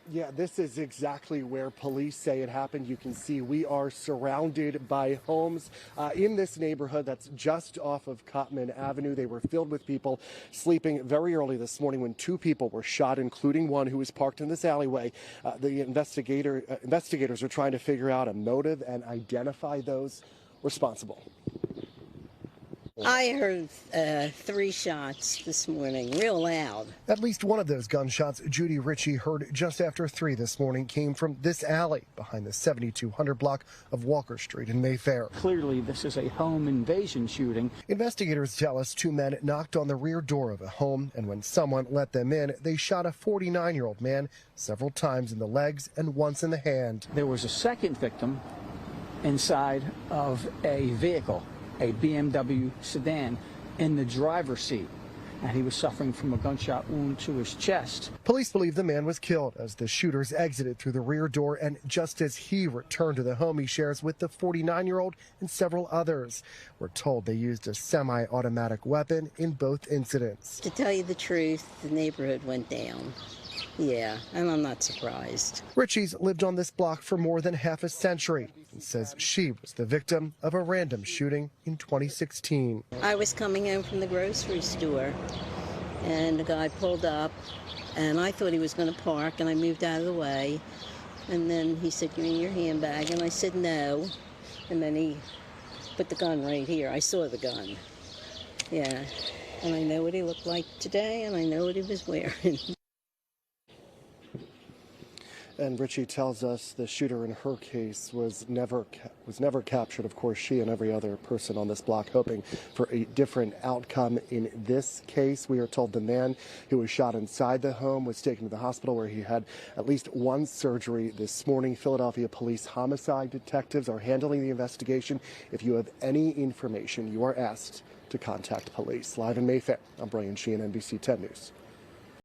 Yeah, this is exactly where police say it happened. You can see we are surrounded by homes in this neighborhood that's just off of Cotman Avenue. They were filled with people sleeping very early this morning when two people were shot, including one who was parked in this alleyway. The investigators are trying to figure out a motive and identify those responsible. I heard 3 shots this morning, real loud. At least one of those gunshots Judy Ritchie heard just after 3 this morning came from this alley behind the 7200 block of Walker Street in Mayfair. Clearly, this is a home invasion shooting. Investigators tell us 2 men knocked on the rear door of a home, and when someone let them in, they shot a 49-year-old man several times in the legs and once in the hand. There was a second victim inside of a vehicle, a BMW sedan, in the driver's seat, and he was suffering from a gunshot wound to his chest. Police believe the man was killed as the shooters exited through the rear door, and just as he returned to the home he shares with the 49-year-old and several others. We're told they used a semi-automatic weapon in both incidents. To tell you the truth, the neighborhood went down. Yeah, and I'm not surprised. Ritchie's lived on this block for more than half a century and says she was the victim of a random shooting in 2016. I was coming home from the grocery store, and the guy pulled up, and I thought he was going to park, and I moved out of the way. And then he said, "Give me your handbag," and I said no. And then he put the gun right here. I saw the gun. Yeah, and I know what he looked like today, and I know what he was wearing. And Ritchie tells us the shooter in her case was never captured. Of course, she and every other person on this block hoping for a different outcome in this case. We are told the man who was shot inside the home was taken to the hospital where he had at least one surgery this morning. Philadelphia police homicide detectives are handling the investigation. If you have any information, you are asked to contact police. Live in Mayfair, I'm Brian Sheehan, NBC 10 News.